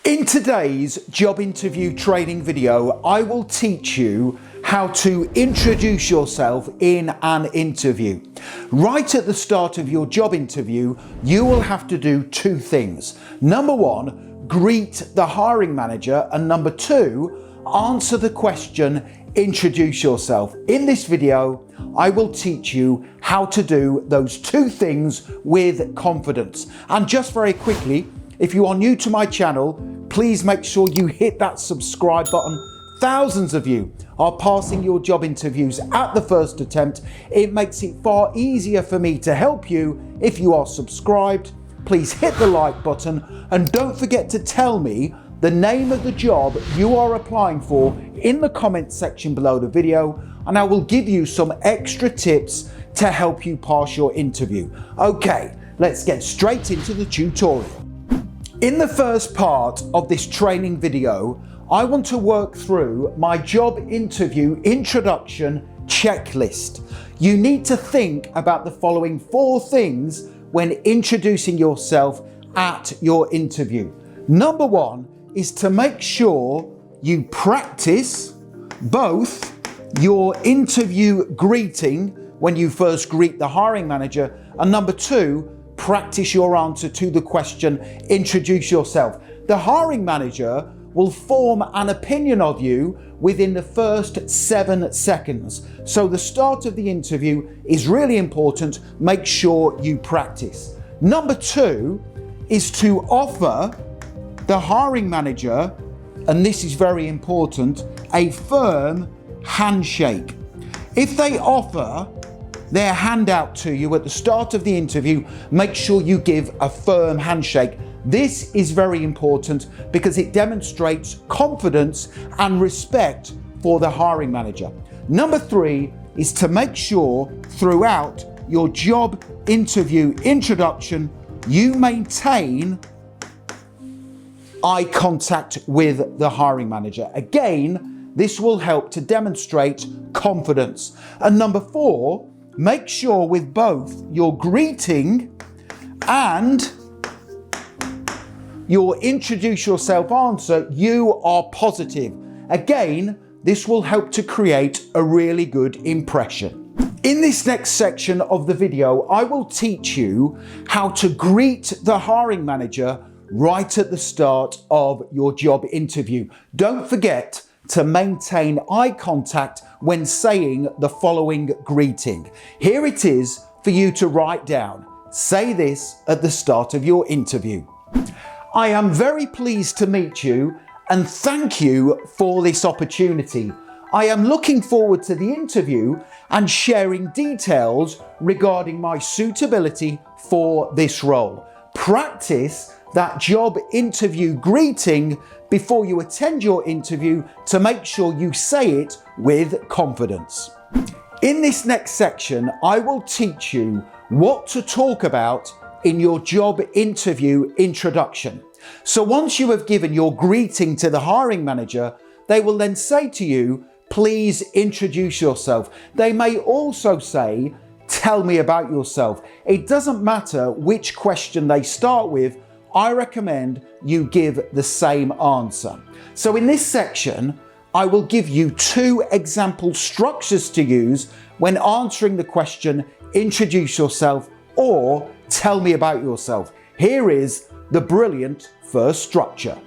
In today's job interview training video, I will teach you how to introduce yourself in an interview. Right at the start of your job interview, you will have to do two things. Number one, greet the hiring manager, and number two, answer the question, introduce yourself. In this video, I will teach you how to do those two things with confidence. And just very quickly, if you are new to my channel, please make sure you hit that subscribe button. Thousands of you are passing your job interviews at the first attempt. It makes it far easier for me to help you if you are subscribed. Please hit the like button and don't forget to tell me the name of the job you are applying for in the comment section below the video, and I will give you some extra tips to help you pass your interview. Okay, let's get straight into the tutorial. In the first part of this training video, I want to work through my job interview introduction checklist. You need to think about the following 4 things when introducing yourself at your interview. Number 1 is to make sure you practice both your interview greeting when you first greet the hiring manager, and number 2, practice your answer to the question, introduce yourself. The hiring manager will form an opinion of you within the first 7 seconds. So the start of the interview is really important. Make sure you practice. Number 2 is to offer the hiring manager, and this is very important, a firm handshake. If they offer their hand out to you at the start of the interview, make sure you give a firm handshake. This is very important because it demonstrates confidence and respect for the hiring manager. Number 3 is to make sure throughout your job interview introduction, you maintain eye contact with the hiring manager. Again, this will help to demonstrate confidence. And number 4, make sure with both your greeting and your introduce yourself answer, you are positive. Again, this will help to create a really good impression. In this next section of the video, I will teach you how to greet the hiring manager right at the start of your job interview. Don't forget to maintain eye contact when saying the following greeting. Here it is for you to write down. Say this at the start of your interview. I am very pleased to meet you and thank you for this opportunity. I am looking forward to the interview and sharing details regarding my suitability for this role. Practice that job interview greeting before you attend your interview to make sure you say it with confidence. In this next section, I will teach you what to talk about in your job interview introduction. So once you have given your greeting to the hiring manager, they will then say to you, please introduce yourself. They may also say, tell me about yourself. It doesn't matter which question they start with, I recommend you give the same answer. So in this section, I will give you 2 example structures to use when answering the question, introduce yourself or tell me about yourself. Here is the brilliant first structure.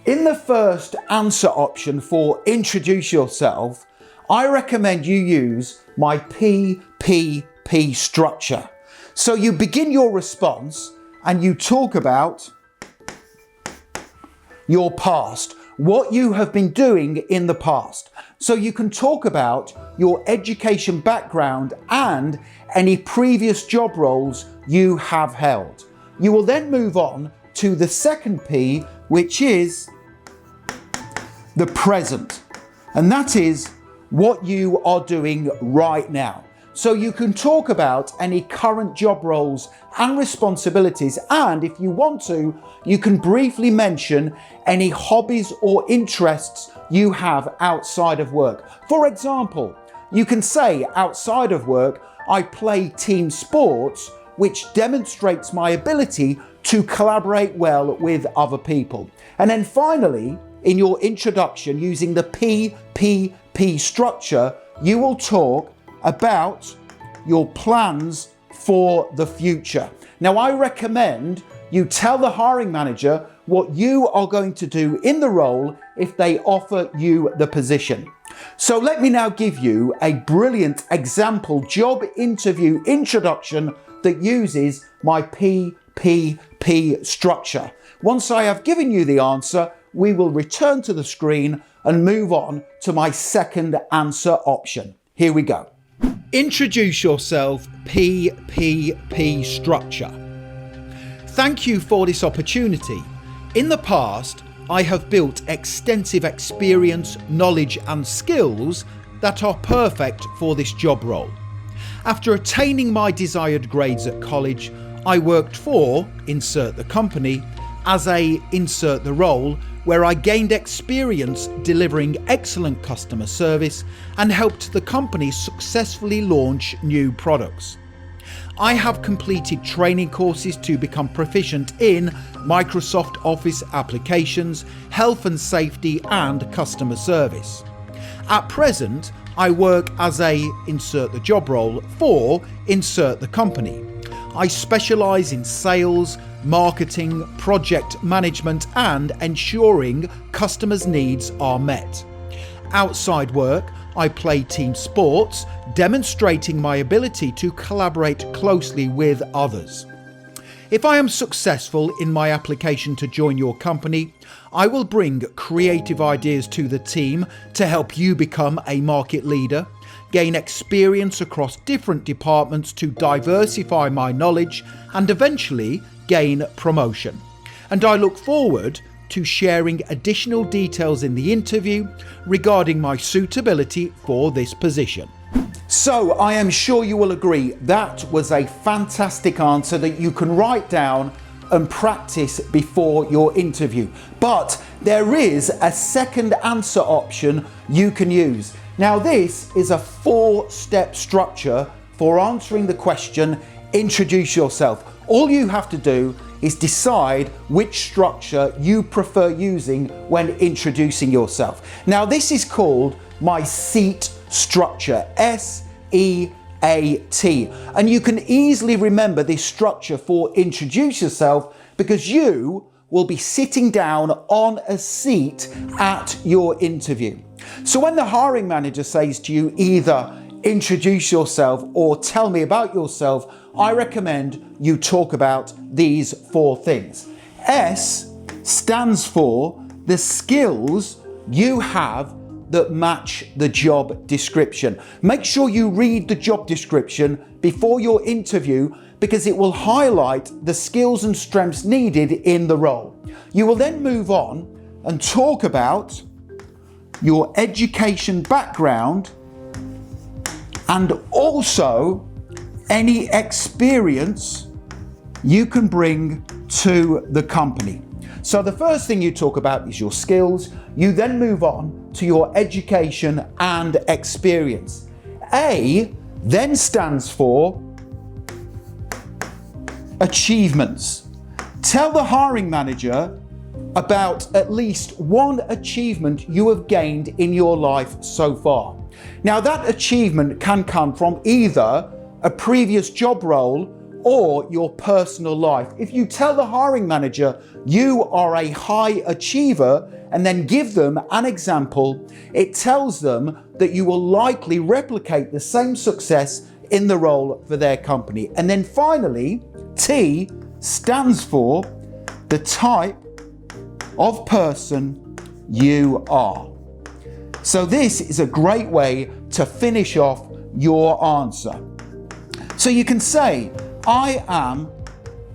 In the first answer option for introduce yourself, I recommend you use my PPP structure. So you begin your response and you talk about your past, what you have been doing in the past. So you can talk about your education background and any previous job roles you have held. You will then move on to the second P, which is the present, and that is what you are doing right now. So you can talk about any current job roles and responsibilities, and if you want to, you can briefly mention any hobbies or interests you have outside of work. For example, you can say outside of work, I play team sports, which demonstrates my ability to collaborate well with other people. And then finally, in your introduction, using the PPP structure, you will talk about your plans for the future. Now, I recommend you tell the hiring manager what you are going to do in the role if they offer you the position. So let me now give you a brilliant example job interview introduction that uses my PPP structure. Once I have given you the answer, we will return to the screen and move on to my second answer option. Here we go. Introduce yourself, PPP structure. Thank you for this opportunity. In the past, I have built extensive experience, knowledge and skills that are perfect for this job role. After attaining my desired grades at college, I worked for, insert the company, as a insert the role, where I gained experience delivering excellent customer service and helped the company successfully launch new products. I have completed training courses to become proficient in Microsoft Office applications, health and safety and customer service. At present, I work as a insert the job role for insert the company. I specialise in sales, marketing, project management and ensuring customers' needs are met. Outside work, I play team sports, demonstrating my ability to collaborate closely with others. If I am successful in my application to join your company, I will bring creative ideas to the team to help you become a market leader, gain experience across different departments to diversify my knowledge and eventually gain promotion. And I look forward to sharing additional details in the interview regarding my suitability for this position. So I am sure you will agree that was a fantastic answer that you can write down and practice before your interview. But there is a second answer option you can use. Now this is a 4-step structure for answering the question, introduce yourself. All you have to do is decide which structure you prefer using when introducing yourself. Now this is called my SEAT structure, SEAT. And you can easily remember this structure for introduce yourself because you will be sitting down on a seat at your interview. So when the hiring manager says to you either introduce yourself or tell me about yourself, I recommend you talk about these 4 things. S stands for the skills you have that match the job description. Make sure you read the job description before your interview because it will highlight the skills and strengths needed in the role. You will then move on and talk about your education background and also any experience you can bring to the company. So the first thing you talk about is your skills. You then move on to your education and experience. A then stands for achievements. Tell the hiring manager about at least one achievement you have gained in your life so far. Now that achievement can come from either a previous job role or your personal life. If you tell the hiring manager you are a high achiever and then give them an example, it tells them that you will likely replicate the same success in the role for their company. And then finally, T stands for the type of person you are. So this is a great way to finish off your answer. So you can say, I am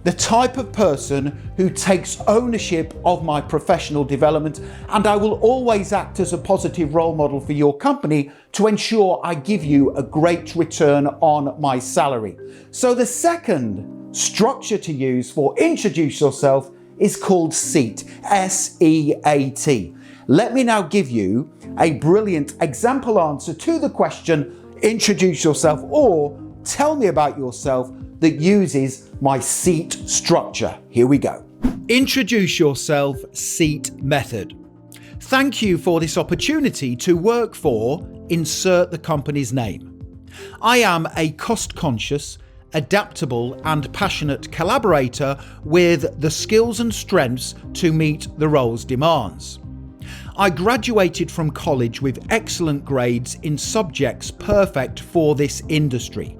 the type of person who takes ownership of my professional development, and I will always act as a positive role model for your company to ensure I give you a great return on my salary. So the second structure to use for introduce yourself is called SEAT, S-E-A-T. Let me now give you a brilliant example answer to the question, introduce yourself or tell me about yourself, that uses my SEAT structure. Here we go. Introduce yourself seat method. Thank you for this opportunity to work for, insert the company's name. I am a cost-conscious, adaptable and passionate collaborator with the skills and strengths to meet the role's demands. I graduated from college with excellent grades in subjects perfect for this industry.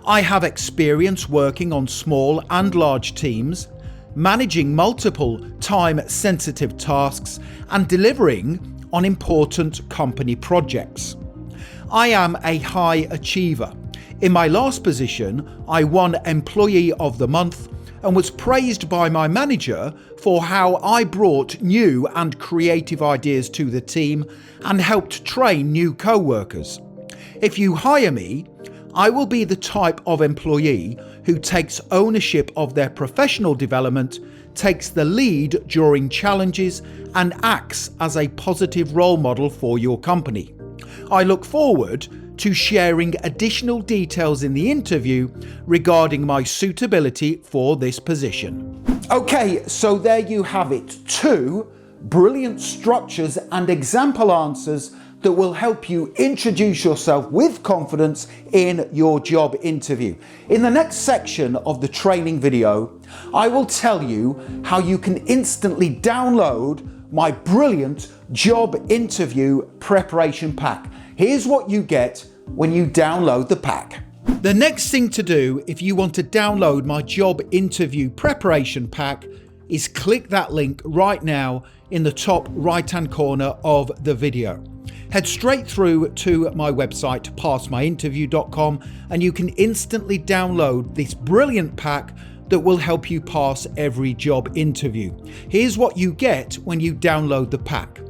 I have experience working on small and large teams, managing multiple time-sensitive tasks and delivering on important company projects. I am a high achiever. In my last position, I won Employee of the Month and was praised by my manager for how I brought new and creative ideas to the team and helped train new co-workers. If you hire me, I will be the type of employee who takes ownership of their professional development, takes the lead during challenges, and acts as a positive role model for your company. I look forward to sharing additional details in the interview regarding my suitability for this position. Okay, so there you have it. 2 brilliant structures and example answers that will help you introduce yourself with confidence in your job interview. In the next section of the training video, I will tell you how you can instantly download my brilliant job interview preparation pack. Here's what you get when you download the pack. The next thing to do if you want to download my job interview preparation pack is click that link right now in the top right-hand corner of the video. Head straight through to my website, passmyinterview.com, and you can instantly download this brilliant pack that will help you pass every job interview. Here's what you get when you download the pack.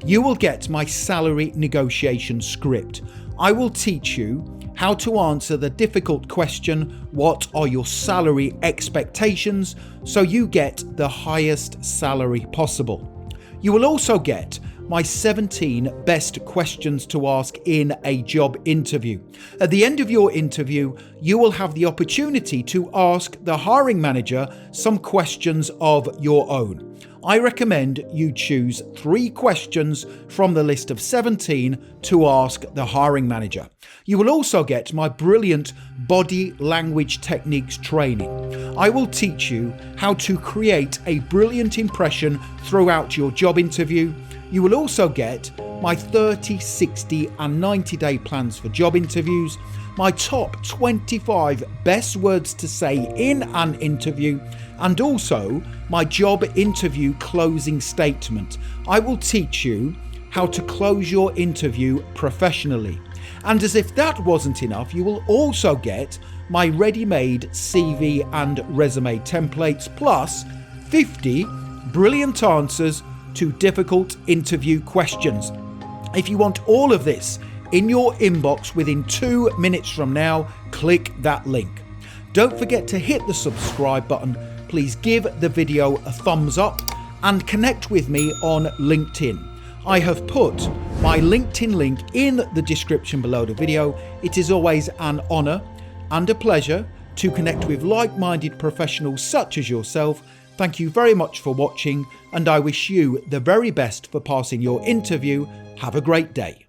You will get my salary negotiation script. I will teach you how to answer the difficult question, what are your salary expectations, so you get the highest salary possible. You will also get my 17 best questions to ask in a job interview. At the end of your interview, you will have the opportunity to ask the hiring manager some questions of your own. I recommend you choose 3 questions from the list of 17 to ask the hiring manager. You will also get my brilliant body language techniques training. I will teach you how to create a brilliant impression throughout your job interview. You will also get my 30, 60 and 90-day plans for job interviews, my top 25 best words to say in an interview, and also my job interview closing statement. I will teach you how to close your interview professionally. And as if that wasn't enough, you will also get my ready-made CV and resume templates, plus 50 brilliant answers to difficult interview questions. If you want all of this in your inbox within 2 minutes from now, click that link. Don't forget to hit the subscribe button. Please give the video a thumbs up and connect with me on LinkedIn. I have put my LinkedIn link in the description below the video. It is always an honor and a pleasure to connect with like-minded professionals such as yourself. Thank you very much for watching, and I wish you the very best for passing your interview. Have a great day.